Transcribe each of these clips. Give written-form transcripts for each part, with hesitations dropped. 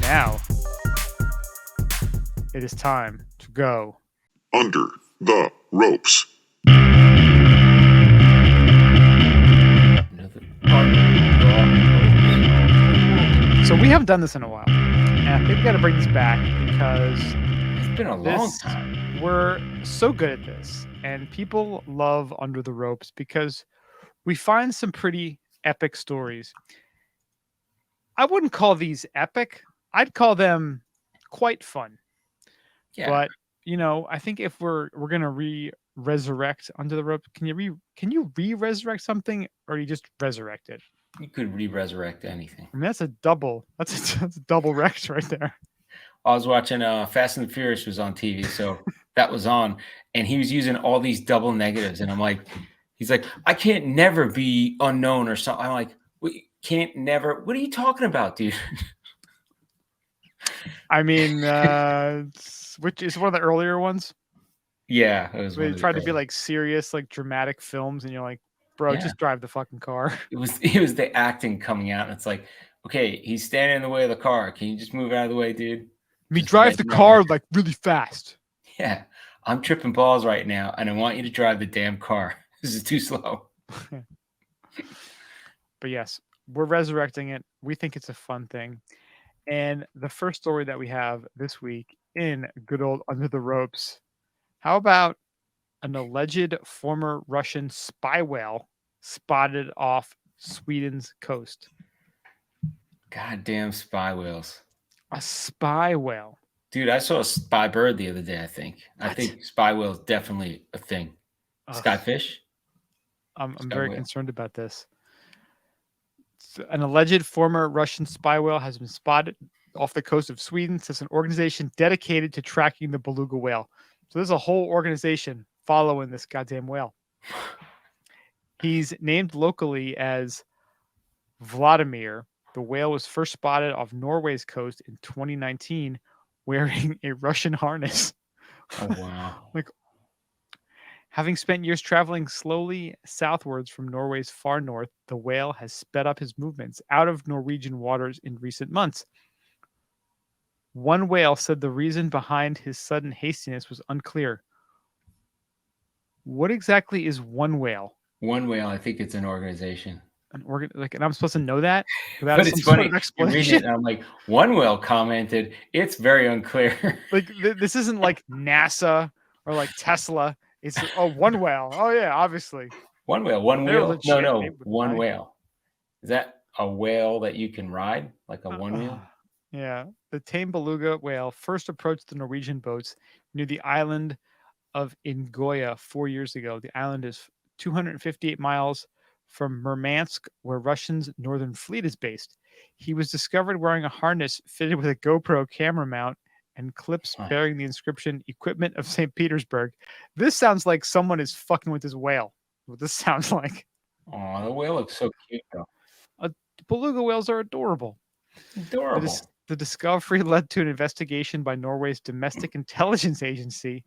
now it is time to go Under the ropes. So we haven't done this in a while, and I think we got to bring this back because It's been a long time. we're so good at this, and people love Under the Ropes because we find some pretty epic stories. I wouldn't call these epic. I'd call them quite fun. Yeah. But I think if we're gonna resurrect Under the Ropes, can you resurrect something, or you just resurrect it? You could re-resurrect anything. I mean, that's a double wrecked right there. I was watching Fast and the Furious was on TV, so that was on, and he was using all these double negatives, and I'm like, he's like, I can't never be unknown or something. I'm like, we can't never. What are you talking about, dude? I mean, which is one of the earlier ones. Yeah, it was. They tried to be like serious, like dramatic films, and you're like, bro, just drive the fucking car. It was the acting coming out, and it's like, okay, he's standing in the way of the car. Can you just move out of the way, dude? Me drive the car like really fast. Yeah, I'm tripping balls right now, and I want you to drive the damn car. This is too slow. But yes, we're resurrecting it. We think it's a fun thing. And the first story that we have this week in good old Under the Ropes, how about an alleged former Russian spy whale spotted off Sweden's coast? Goddamn spy whales. A spy whale. Dude, I saw a spy bird the other day, I think. What? I think spy whale is definitely a thing. Skyfish? I'm very concerned about this. An alleged former Russian spy whale has been spotted off the coast of Sweden, says an organization dedicated to tracking the beluga whale. So there's a whole organization following this goddamn whale. He's named locally as Vladimir. The whale was first spotted off Norway's coast in 2019 wearing a Russian harness. Oh, wow. Having spent years traveling slowly southwards from Norway's far north, the whale has sped up his movements out of Norwegian waters in recent months. One whale said the reason behind his sudden hastiness was unclear. What exactly is one whale? One whale, I think it's an organization. And I'm supposed to know that? But it's funny. You're reading it, and I'm like, one whale commented, it's very unclear. Like, this isn't like NASA or like Tesla. It's one whale. Oh yeah, obviously. One whale. One wheel. No. One whale. Is that a whale that you can ride, like a one wheel? Yeah. The tame beluga whale first approached the Norwegian boats near the island of Ingoya 4 years ago. The island is 258 miles from Murmansk, where Russia's Northern Fleet is based. He was discovered wearing a harness fitted with a GoPro camera mount and clips bearing the inscription "Equipment of St. Petersburg." This sounds like someone is fucking with this whale. What this sounds like. Oh, the whale looks so cute, though. Beluga whales are adorable. Adorable. The discovery led to an investigation by Norway's Domestic Intelligence Agency,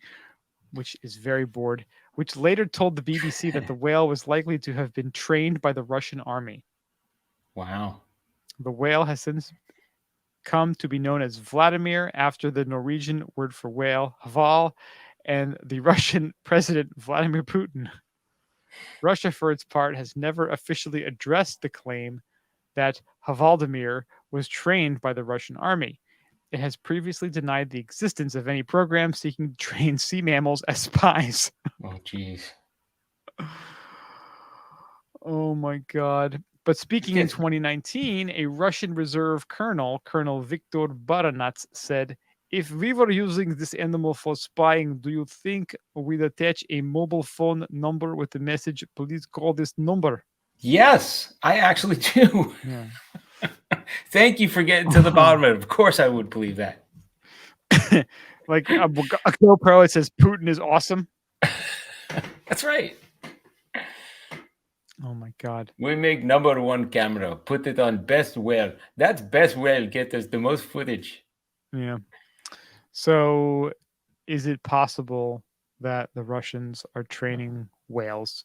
which is very bored, which later told the BBC that the whale was likely to have been trained by the Russian army. Wow. The whale has since come to be known as Vladimir after the Norwegian word for whale, Hval, and the Russian President Vladimir Putin. Russia, for its part, has never officially addressed the claim that Hvaldimir was trained by the Russian army. It has previously denied the existence of any program seeking to train sea mammals as spies. Oh, jeez. Oh, my God. But speaking in 2019, a Russian reserve colonel, Colonel Viktor Baranats, said, "If we were using this animal for spying, do you think we'd attach a mobile phone number with the message, 'Please call this number'?" Yes, I actually do. Yeah. Thank you for getting to the bottom of it. Of course I would believe that. Like a GoPro, it says Putin is awesome. That's right. Oh my God. We make number one camera, put it on best whale. That's best whale, get us the most footage. Yeah. So is it possible that the Russians are training whales?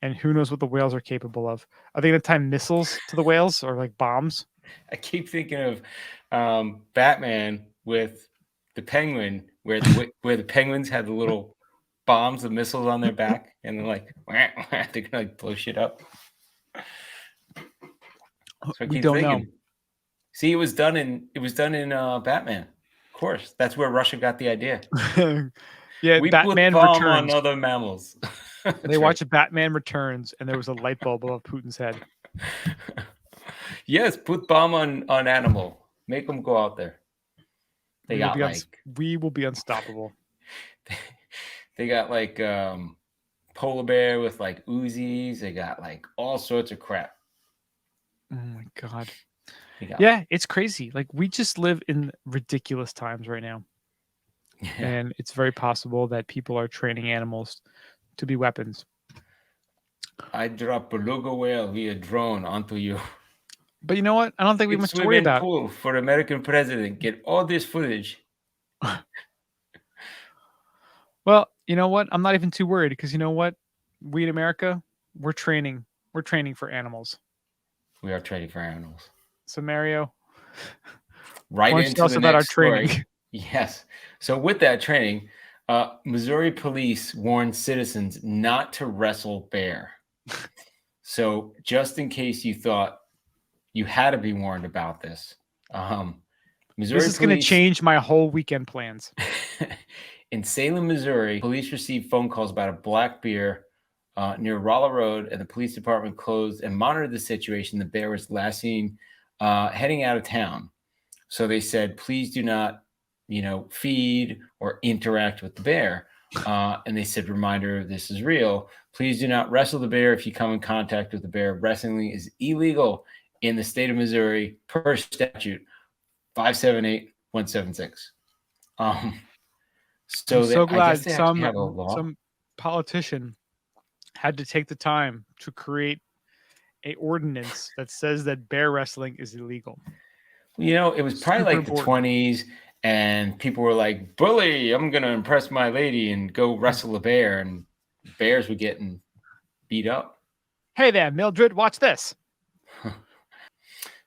And who knows what the whales are capable of? Are they going to tie missiles to the whales or like bombs? I keep thinking of Batman with the Penguin, where the Penguins had the little bombs, the missiles on their back, and they're like, they're gonna like blow shit up. So I We keep don't thinking. See, it was done in Batman. Of course, that's where Russia got the idea. know. Yeah, We Batman put bomb Returns. on other mammals. They watched Batman Returns, and there was a light bulb above Putin's head. Yes, put bomb on animal. Make them go out there. They got We will be unstoppable. They got like polar bear with like Uzis. They got like all sorts of crap. Oh my god. Yeah. Yeah, it's crazy. Like we just live in ridiculous times right now. Yeah. And it's very possible that people are training animals to be weapons. I drop beluga whale via drone onto you. But you know what? I don't think we have much to worry about. Pool for American president. Get all this footage. Well, you know what? I'm not even too worried because you know what? We in America, we're training. We're training for animals. We are training for animals. So Mario, right why don't you tell us about our training? Yes. So with that training, Missouri police warned citizens not to wrestle bear. So just in case you thought you had to be warned about this, Missouri this is going to change my whole weekend plans. In Salem, Missouri, police received phone calls about a black bear near Rolla Road, and the police department closed and monitored the situation. The bear was last seen heading out of town. So they said, please do not, feed or interact with the bear. And they said, reminder, this is real. Please do not wrestle the bear if you come in contact with the bear. Wrestling is illegal in the state of Missouri per statute 578176. So I'm so glad they some politician had to take the time to create a ordinance that says that bear wrestling is illegal. It was probably like the 20s, and people were like, bully, I'm going to impress my lady and go wrestle a bear, and bears were getting beat up. Hey there, Mildred, watch this.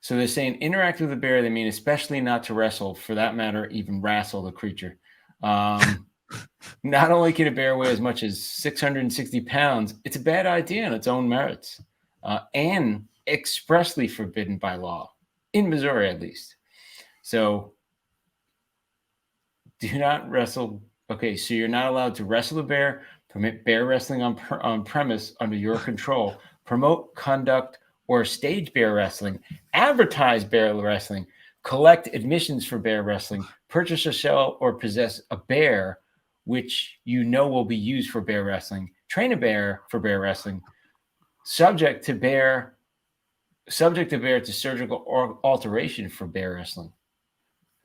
So they're saying interact with the bear. They mean especially not to wrestle, for that matter, even wrestle the creature. Not only can a bear weigh as much as 660 pounds, it's a bad idea on its own merits, and expressly forbidden by law, in Missouri at least. So do not wrestle. Okay, so you're not allowed to wrestle a bear, permit bear wrestling on premise under your control, promote, conduct, or stage bear wrestling, advertise bear wrestling, collect admissions for bear wrestling, purchase or sell or possess a bear which will be used for bear wrestling, train a bear for bear wrestling, subject to bear to surgical alteration for bear wrestling.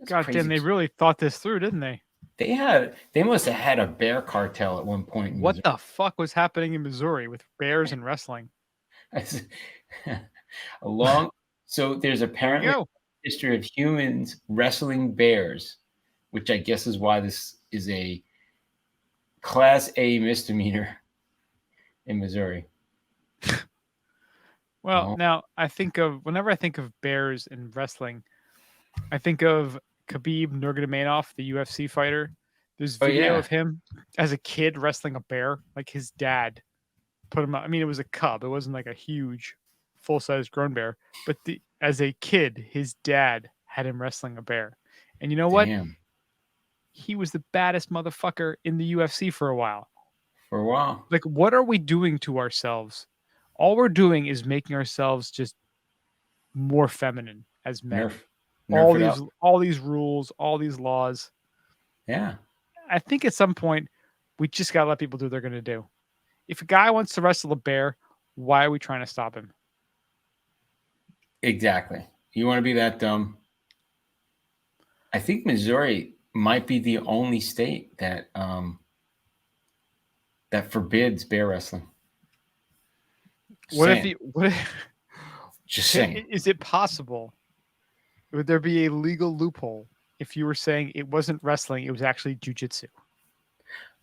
God damn, they really thought this through, didn't they? They must have had a bear cartel at one point. What the fuck was happening in Missouri with bears and wrestling? So there's apparently a history of humans wrestling bears, which I guess is why this is a Class A misdemeanor in Missouri. Well, now whenever I think of bears and wrestling, I think of Khabib Nurmagomedov, the UFC fighter. There's video of him as a kid wrestling a bear. Like his dad put him up. I mean, it was a cub. It wasn't like a huge, full-size grown bear. But as a kid, his dad had him wrestling a bear. And you know what? He was the baddest motherfucker in the UFC for a while. Like, what are we doing to ourselves? All we're doing is making ourselves just more feminine as men. All these rules, all these laws. Yeah. I think at some point we just gotta let people do what they're gonna do. If a guy wants to wrestle a bear, why are we trying to stop him? Exactly. You want to be that dumb? I think Missouri might be the only state that that forbids bear wrestling. Just saying. Is it possible? Would there be a legal loophole if you were saying it wasn't wrestling, it was actually jiu-jitsu?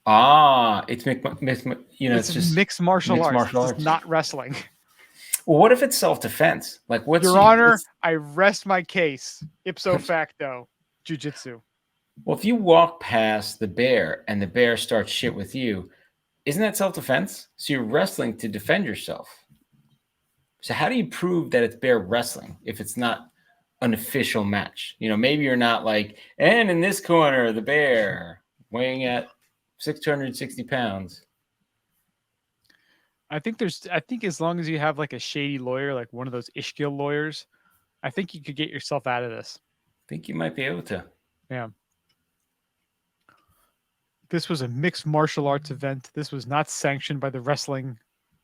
It's it's just mixed martial arts. It's not wrestling. Well, what if it's self-defense? Like, what's Your Honor, I rest my case. Ipso facto, jujitsu. Well, if you walk past the bear and the bear starts shit with you, isn't that self-defense? So you're wrestling to defend yourself. So how do you prove that it's bear wrestling if it's not an official match? You know, maybe you're not like, and in this corner, the bear weighing at 660 pounds. I think as long as you have like a shady lawyer, like one of those Ishkil lawyers, I think you could get yourself out of this. I think you might be able to. Yeah. This was a mixed martial arts event. This was not sanctioned by the Wrestling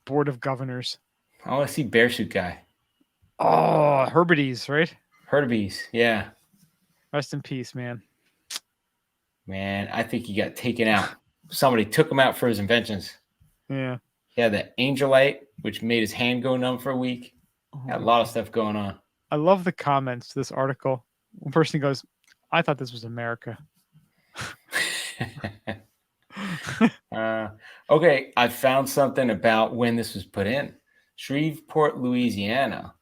Board of Governors. I want to see Bear Suit Guy. Oh, Herbides, right? Herbies, yeah. Rest in peace, man. Man, I think he got taken out. Somebody took him out for his inventions. Yeah. He had the Angelite, which made his hand go numb for a week. Had a lot of stuff going on. I love the comments to this article. One person goes, I thought this was America. Okay, I found something about when this was put in. Shreveport, Louisiana.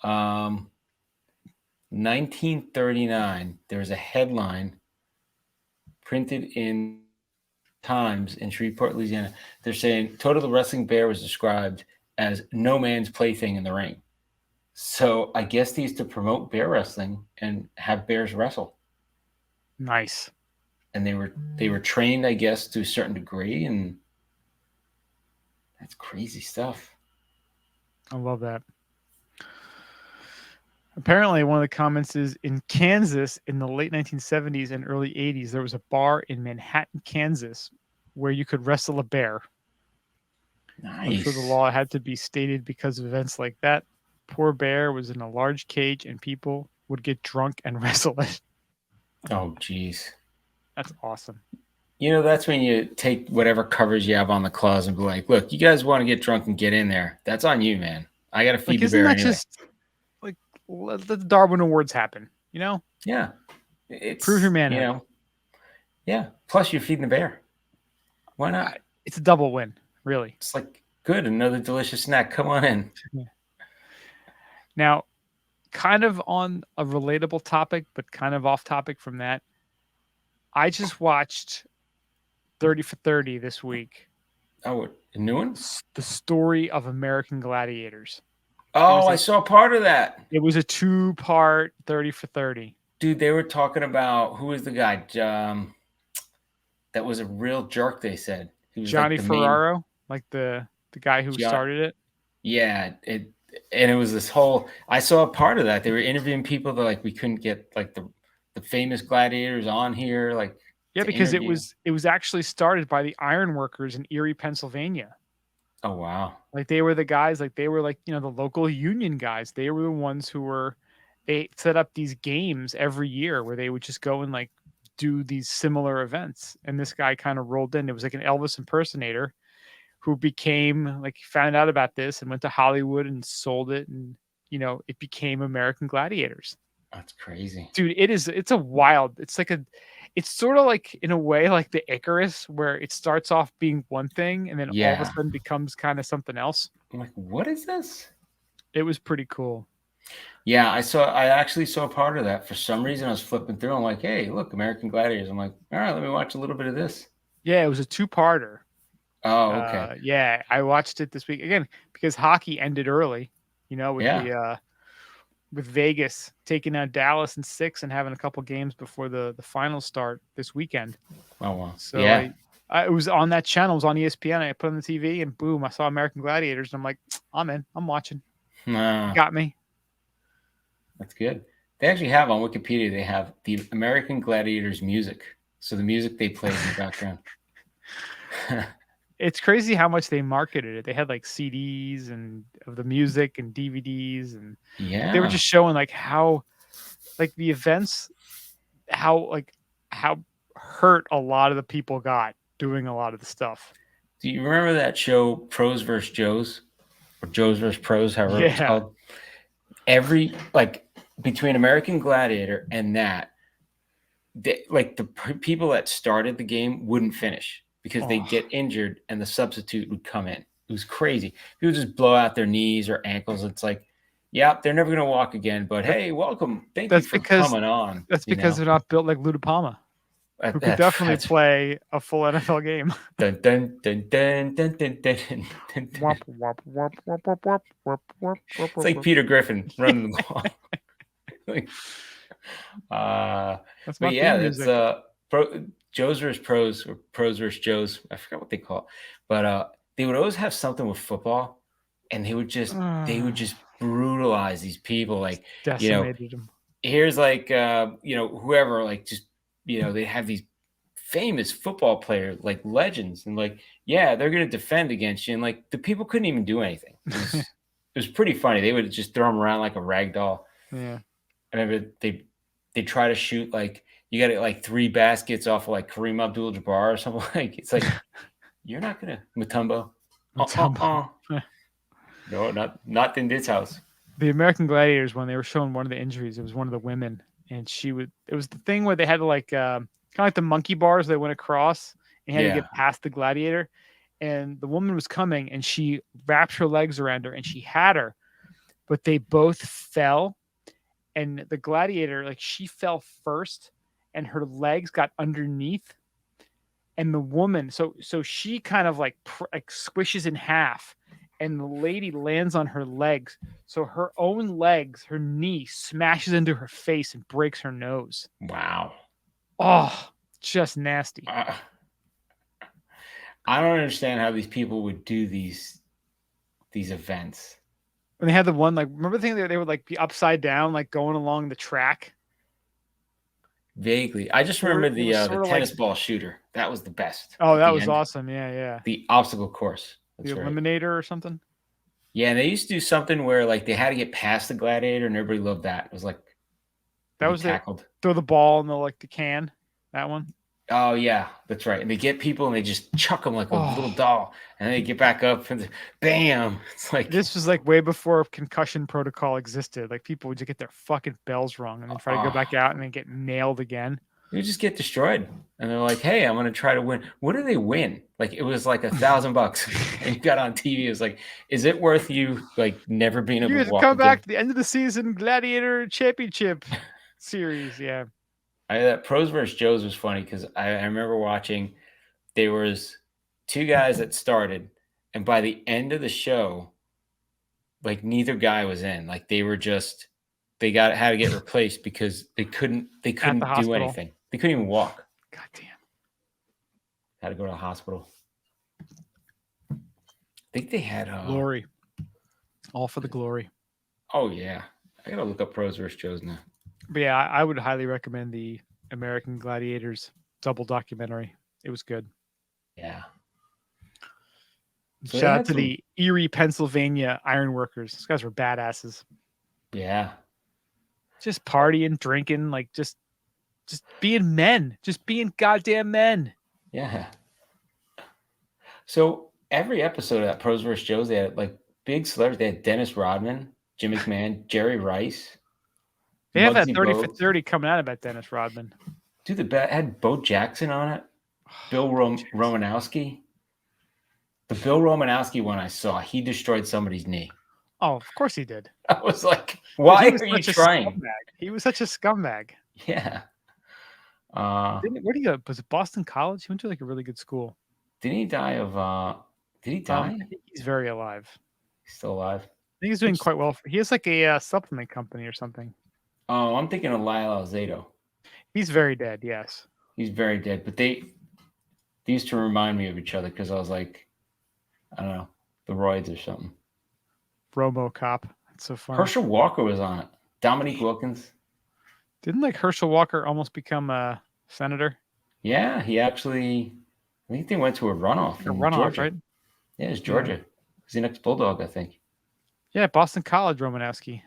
1939, there was a headline printed in Times in Shreveport, Louisiana. They're saying Toto the Wrestling Bear was described as no man's plaything in the ring. So I guess they used to promote bear wrestling and have bears wrestle. Nice. And they were trained, I guess, to a certain degree, and that's crazy stuff. I love that. Apparently, one of the comments is in Kansas in the late 1970s and early 80s, there was a bar in Manhattan, Kansas, where you could wrestle a bear. Nice. I'm sure the law had to be stated because of events like that. Poor bear was in a large cage and people would get drunk and wrestle it. Oh, geez. That's awesome. You know, that's when you take whatever covers you have on the claws and be like, look, you guys want to get drunk and get in there. That's on you, man. I got to feed the bear anyway. Just like let the Darwin Awards happen, you know? Yeah. It's, prove your manhood. You know, yeah. Plus, you're feeding the bear. Why not? It's a double win, really. It's like, good. Another delicious snack. Come on in. Yeah. Now, kind of on a relatable topic, but kind of off topic from that, I just watched 30 for 30 this week. Oh, a new one? The story of American Gladiators. Oh, I saw part of that. It was a 2-part 30 for 30. Dude, they were talking about who was the guy that was a real jerk, they said. He was Johnny Ferraro, like the guy who started it. Yeah, and it was this whole, I saw a part of that. They were interviewing people that like we couldn't get like the famous gladiators on here, like because it was actually started by the iron workers in Erie, Pennsylvania. Oh wow. Like they were the guys, like they were like, you know, the local union guys. They were the ones they set up these games every year where they would just go and like do these similar events. And this guy kind of rolled in. It was like an Elvis impersonator who became like, found out about this and went to Hollywood and sold it. And, you know, it became American Gladiators. That's crazy. Dude, it's sort of like in a way like the Icarus, where it starts off being one thing and then all of a sudden becomes kind of something else. I'm like, what is this? It was pretty cool. Yeah, I actually saw part of that. For some reason, I was flipping through. I'm like, hey, look, American Gladiators. I'm like, all right, let me watch a little bit of this. Yeah, it was a 2-parter. Oh, okay. Yeah, I watched it this week again because hockey ended early, you know, with Vegas taking out Dallas in 6 and having a couple games before the finals start this weekend. Oh, wow. So it was on that channel. It was on ESPN. I put it on the TV and boom, I saw American Gladiators. And I'm like, I'm in. I'm watching. Got me. That's good. They actually have on Wikipedia, they have the American Gladiators music. So the music they play in the background. It's crazy how much they marketed it. They had like CDs and of the music and DVDs, and they were just showing like how, like the events, how hurt a lot of the people got doing a lot of the stuff. Do you remember that show Pros vs. Joes, or Joes vs. Pros, however it's called? Every between American Gladiator and that, the people that started the game wouldn't finish. Because they'd get injured and the substitute would come in. It was crazy. People just blow out their knees or ankles. It's like, yeah, they're never gonna walk again. But hey, welcome. Thank you That's for because coming on. that's you because know? they're not built like Lou Palma, who could That- definitely that's- play a full NFL game. Dun, dun, dun, dun, dun, dun, dun, dun, dun. Womp, womp, womp, womp, womp, womp, womp, womp, womp, It's like womp. Peter Griffin running the ball. Like, That's my but yeah, theme that's music. Joes versus pros or pros versus Joes. I forgot what they call it, but they would always have something with football, and they would just brutalize these people. Like, Decimated them. here's like whoever, like, just they have these famous football players, like legends, and like, yeah, they're gonna defend against you, and like the people couldn't even do anything. It was pretty funny. They would just throw them around like a rag doll. Yeah. I remember they try to shoot, like, you got like 3 baskets off of like Kareem Abdul-Jabbar or something. Like, it's like, you're not gonna Mutombo. No, not in this house. The American Gladiators, when they were showing one of the injuries, it was one of the women, and it was the thing where they had to like kind of like the monkey bars they went across and had to get past the gladiator, and the woman was coming and she wrapped her legs around her and she had her, but they both fell, and the gladiator, like, she fell first and her legs got underneath, and the woman, so she kind of like squishes in half, and the lady lands on her legs. So her own legs, her knee smashes into her face and breaks her nose. Wow. Oh, just nasty. I don't understand how these people would do these events. And they had the one, like, remember the thing that they would like be upside down, like going along the track? Vaguely. I just remember the tennis ball shooter. That was the best. Oh, that was awesome. Yeah. The obstacle course. That's the Eliminator or something. Yeah, and they used to do something where like they had to get past the gladiator, and everybody loved that. It was like that was tackled. Throw the ball in the can. That one. Oh yeah, that's right. And they get people and they just chuck them like a little doll, and then they get back up and bam. It's like, this was like way before concussion protocol existed. Like, people would just get their fucking bells rung and then try to go back out and then get nailed again. You just get destroyed, and they're like, "Hey, I'm going to try to win." What do they win? Like, it was like $1,000, and you got on TV. It was like, is it worth you like never being able to walk come back again? to the end of the season Gladiator Championship series? Yeah. That Pros versus Joes was funny because I remember watching. There was 2 guys that started, and by the end of the show, like, neither guy was in. Like, they were just had to get replaced because they couldn't do anything. They couldn't even walk. God damn. Had to go to the hospital. I think they had glory. All for the glory. Oh yeah. I gotta look up Pros versus Joes now. But yeah, I would highly recommend the American Gladiators double documentary. It was good. Yeah. So shout out to the Erie, Pennsylvania ironworkers. Those guys were badasses. Yeah. Just partying, drinking, like just being men. Just being goddamn men. Yeah. So every episode of that Pros vs. Joes, they had like big celebrities. They had Dennis Rodman, Jim McMahon, Jerry Rice. They have that 30 for 30 coming out about Dennis Rodman. Dude, the bet had Bo Jackson on it. Bill Romanowski. The Bill Romanowski one I saw, he destroyed somebody's knee. Oh, of course he did. I was like, why are you trying? He was such a scumbag. Yeah. Where did he go? Was it Boston College? He went to like a really good school. Didn't he die of did he die? I think he's very alive. He's still alive. I think he's doing quite well. He has like a supplement company or something. Oh, I'm thinking of Lyle Alzado. He's very dead, yes. He's very dead. But they used to remind me of each other because I was like, I don't know, the roids or something. RoboCop. That's so funny. Herschel Walker was on it. Dominique Wilkins. Didn't like Herschel Walker almost become a senator? Yeah, he actually, I think they went to a runoff. A runoff, Georgia. right? Yeah, it's Georgia. He's the next Bulldog, I think. Yeah, Boston College, Romanowski.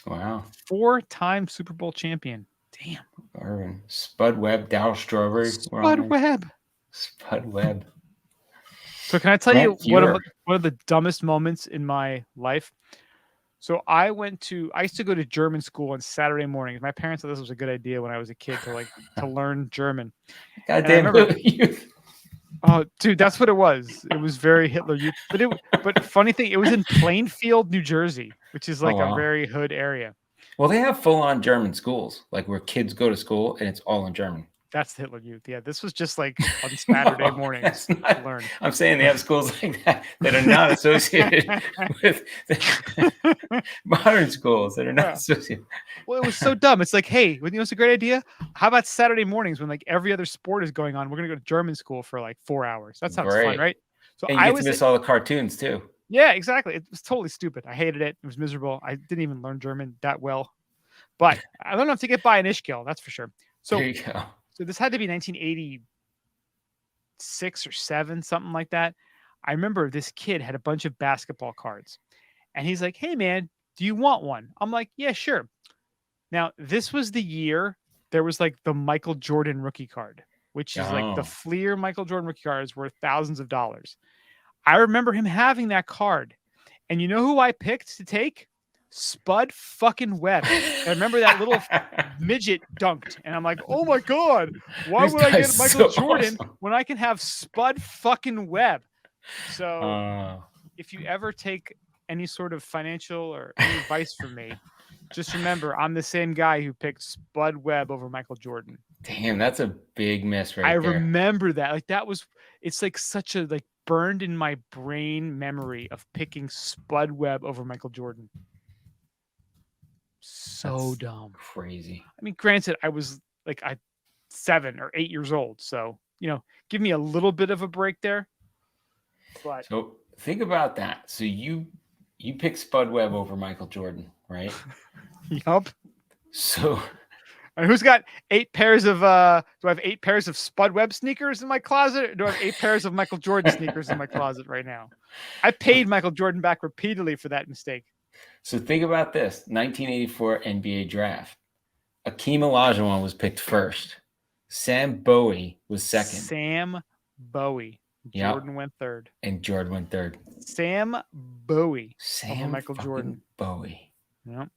Wow. 4-time Super Bowl champion. Damn. Irvin. Spud Webb, Darryl Strawberry. Spud Webb. Spud Webb. So can I tell you one of the dumbest moments in my life? So I used to go to German school on Saturday mornings. My parents thought this was a good idea when I was a kid to learn German. Goddamn youth. Oh, dude, that's what it was. It was very Hitler Youth. But funny thing, it was in Plainfield, New Jersey, which is Oh, like a wow. very hood area. Well, they have full-on German schools, like where kids go to school and it's all in German. That's the Hitler Youth. Yeah, this was just like on Saturday No, mornings that's to not. learn. I'm saying they have schools like that that are not associated with modern schools that are not Yeah. associated. Well, it was so dumb. It's like, hey, you know, it's a great idea. How about Saturday mornings when like every other sport is going on? We're gonna go to German school for like 4 hours. That sounds fun, Great. right? So And you I get was to miss all the cartoons too. yeah, exactly. It was totally stupid. I hated it. It was miserable. I didn't even learn German that well, but I learned enough to get by in Ishkel. That's for sure. So, There you go. so this had to be 1986 or 7, something like that. I remember this kid had a bunch of basketball cards, and he's like, "Hey, man, do you want one?" I'm like, "Yeah, sure." Now, this was the year there was like the Michael Jordan rookie card, which is like the Oh. Fleer Michael Jordan rookie card is worth thousands of dollars. I remember him having that card. And you know who I picked to take? Spud fucking Webb. I remember that little midget dunked. And I'm like, oh my God, why This would I get guy's Michael so Jordan awesome. when I can have Spud fucking Webb? So Uh, if you ever take any sort of financial or any advice from me, just remember I'm the same guy who picked Spud Webb over Michael Jordan. damn, that's a big miss right I there. remember that. Like that was it's like such a like burned in my brain memory of picking Spud Webb over Michael Jordan. So That's dumb. Crazy. I mean, granted, I was like 7 or 8 years old, so you know, give me a little bit of a break there. But So think about that. So you picked Spud Webb over Michael Jordan, right? yup. So And who's got 8 pairs of do I have 8 pairs of Spud Webb sneakers in my closet? Or do I have 8 pairs of Michael Jordan sneakers in my closet right now? I paid Michael Jordan back repeatedly for that mistake. so think about this: 1984 NBA draft. Akeem Olajuwon was picked first. Sam Bowie was second. Sam Bowie. Yep. Jordan went third. And Jordan went third. Sam Bowie. Sam Michael fucking Jordan. Bowie. Yep.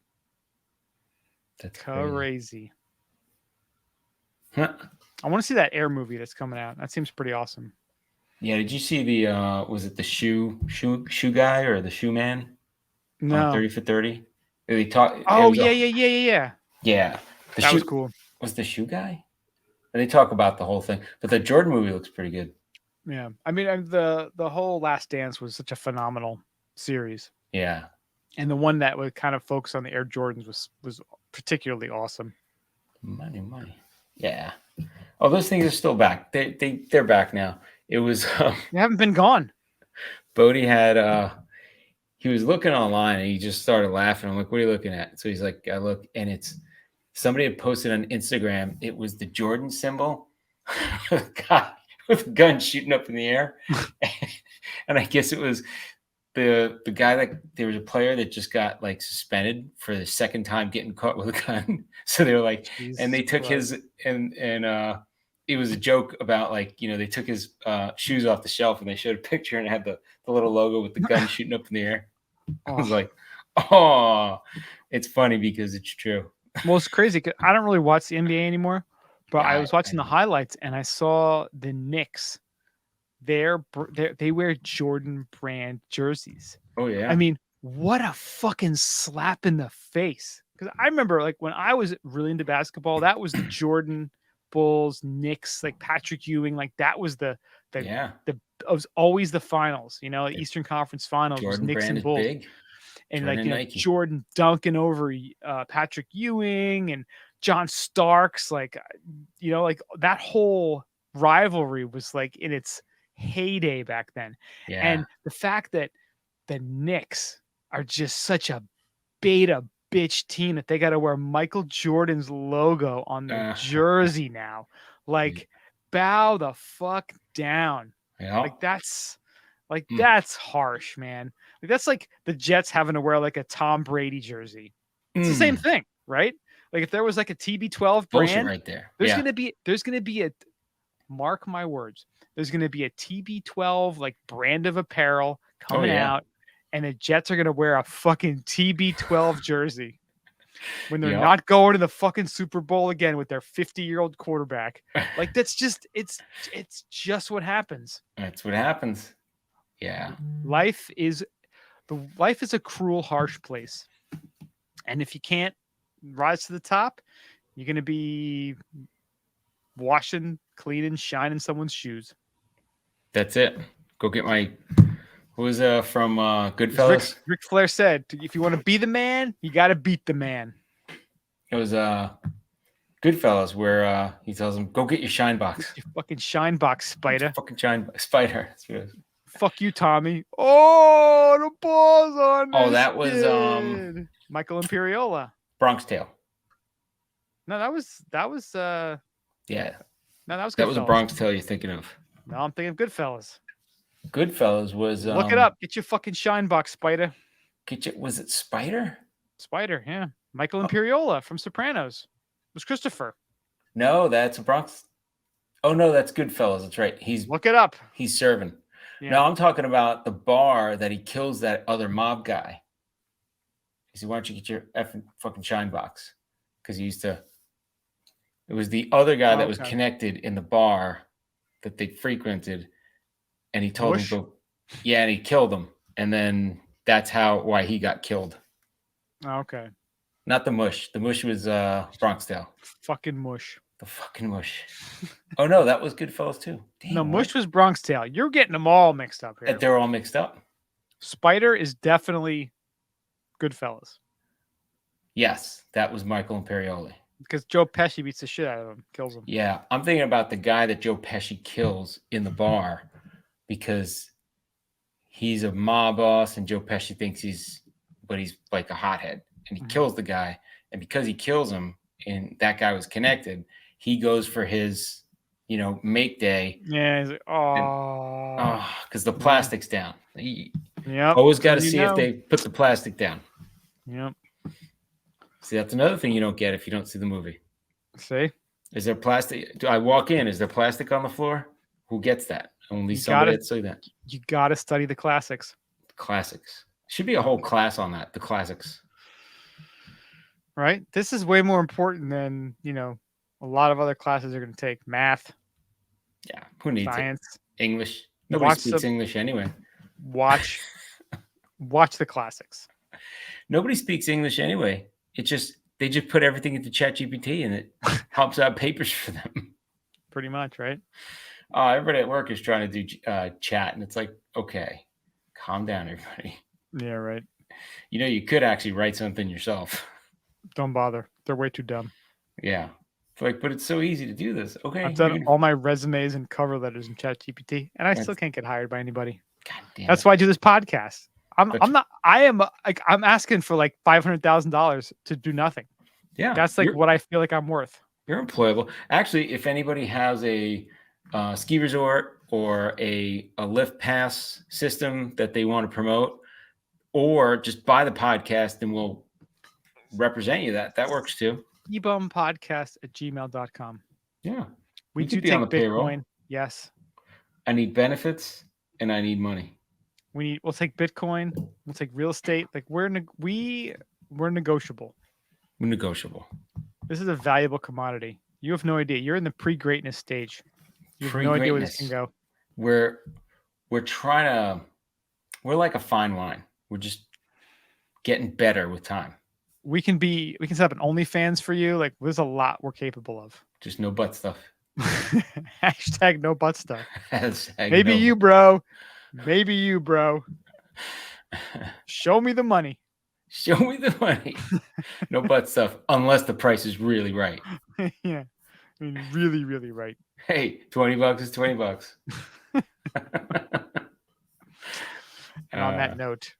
That's crazy. Crazy. Huh. I want to see that Air movie that's coming out. That seems pretty awesome. Yeah, did you see the was it the shoe guy or the shoe man? No. 30 for 30. They talk. Oh yeah. Yeah. The That was cool. Was the shoe guy? And they talk about the whole thing, but the Jordan movie looks pretty good. Yeah. I mean, the whole Last Dance was such a phenomenal series. Yeah. And the one that would kind of focus on the Air Jordans was particularly awesome. Money. Yeah. Oh, those things are still back. They're back now. It was They haven't been gone. Bodie had he was looking online and he just started laughing. I'm like, what are you looking at? So he's like, I look, and it's somebody had posted on Instagram. It was the Jordan symbol, with a guy with a gun shooting up in the air. And I guess it was the guy that there was a player that just got like suspended for the second time getting caught with a gun. So they were like, and they took his and it was a joke about like, you know, they took his shoes off the shelf and they showed a picture and it had the little logo with the gun shooting up in the air. I was like, oh, it's funny because it's true. Well, it's crazy 'cause I don't really watch the NBA anymore, but I Yeah, was watching the highlights and I saw the Knicks. They wear Jordan brand jerseys. Oh yeah. I mean, what a fucking slap in the face. Because I remember like when I was really into basketball, that was the Jordan Bulls, Knicks, like Patrick Ewing, like that was it was always the finals, you know, Eastern Conference Finals Jordan was Knicks brand and Bulls. is big. And Jordan like, and you know, Nike. Jordan dunking over Patrick Ewing and John Starks, like, you know, like that whole rivalry was like in its heyday back then. Yeah. And the fact that the Knicks are just such a beta bitch team that they got to wear Michael Jordan's logo on their jersey now, like bow the fuck down. Yeah. Like that's harsh, man. Like that's like the Jets having to wear like a Tom Brady jersey. It's the same thing, right? Like if there was like a TB12 brand right there, there's gonna be a, mark my words, there's gonna be a TB12 like brand of apparel coming out, and the Jets are gonna wear a fucking TB12 jersey. when they're Yep. not going to the fucking Super Bowl again with their 50-year-old quarterback. Like that's just it's just what happens. That's what happens. Yeah. Life is a cruel, harsh place. And if you can't rise to the top, you're gonna be washing, cleaning, shining someone's shoes. That's it. Go get my. Who was from Goodfellas? Ric Flair said, "If you want to be the man, you got to beat the man." It was Goodfellas where he tells him, "Go get your shine box." You fucking shine box, Spider. Fucking shine spider. That's what it was. Fuck you, Tommy. Oh, the balls on. Oh, this that was kid. Michael Imperioli. Bronx Tale. No, that was Yeah, no, that was that was a Goodfellas. Bronx Tale you're thinking of. No, I'm thinking of Goodfellas. Goodfellas was Look it up. Get your fucking shine box, Spider. Was it Spider? Spider, yeah. Michael Imperioli from Sopranos. It was Christopher. No, that's a Bronx. Oh no, that's Goodfellas. That's right. Look it up. He's serving. Yeah. No, I'm talking about the bar that he kills that other mob guy. He said, "Why don't you get your effing fucking shine box?" Because he used to. It was the other guy that was Okay. connected in the bar that they frequented, and he told Bush? him, "Go." Yeah, and he killed him, and then that's why he got killed. Oh, okay. Not the mush. The mush was Bronx Tale. Fucking mush. The fucking mush. Oh no, that was Goodfellas too. Damn, No, what? mush was Bronx Tale. You're getting them all mixed up here. They're all mixed up. Spider is definitely Goodfellas Yes, that was Michael Imperioli. because Joe Pesci beats the shit out of him, kills him. Yeah, I'm thinking about the guy that Joe Pesci kills in the bar because he's a mob boss and Joe Pesci thinks he's like a hothead and he kills the guy. And because he kills him and that guy was connected, he goes for his, make day. Yeah, he's like, oh, Because the plastic's down. You yep. always got to You see know. if they put the plastic down. Yep. See, that's another thing you don't get if you don't see the movie. See, Is there plastic? Do I walk in? Is there plastic on the floor? Who gets that? Only You somebody gotta- that see that. you got to study the classics, Classics. Should be a whole class on that. The classics. right? This is way more important than a lot of other classes are going to take. Math, Yeah. Who needs science. it? English. Nobody Watch speaks some- English anyway. Watch the classics. Nobody speaks English anyway. They just put everything into ChatGPT and it helps out papers for them. Pretty much, right? Everybody at work is trying to do chat, and it's like, okay, calm down, everybody. Yeah, right. You could actually write something yourself. Don't bother. They're way too dumb. Yeah. It's like, but it's so easy to do this. Okay. I've done all my resumes and cover letters in ChatGPT, and I still can't get hired by anybody. God damn That's it. why I do this podcast. I'm asking for like $500,000 to do nothing. Yeah. That's like what I feel like I'm worth. You're employable. Actually, if anybody has a ski resort or a lift pass system that they want to promote, or just buy the podcast and we'll represent you, that works too. ebumpodcast@gmail.com. Yeah. We You do could be take on the payroll. Bitcoin. Yes. I need benefits and I need money. We'll take Bitcoin. We'll take real estate. Like we're negotiable. We're negotiable. This is a valuable commodity. You have no idea. You're in the pre-greatness stage. You have no idea where this can go. We're like a fine wine. We're just getting better with time. We can set up an OnlyFans for you. Like there's a lot we're capable of. Just no butt stuff. Hashtag no butt stuff. Hashtag Maybe no- you, bro. Maybe you, bro. Show me the money. Show me the money. No butt stuff, unless the price is really right. Yeah. I mean, really, really right. Hey, $20 is $20. And on that note,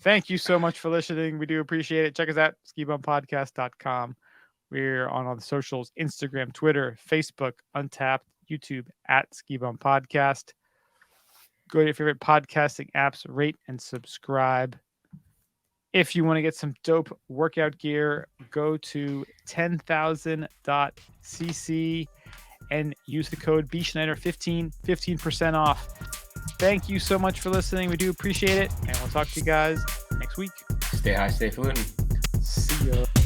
thank you so much for listening. We do appreciate it. Check us out, skibumpodcast.com. We're on all the socials, Instagram, Twitter, Facebook, Untapped, YouTube at Skibump Podcast. Go to your favorite podcasting apps, rate and subscribe. If you want to get some dope workout gear, go to 10,000.cc and use the code BSchneider15, 15% off. Thank you so much for listening. We do appreciate it. And we'll talk to you guys next week. Stay high, stay falutin'. See Yo.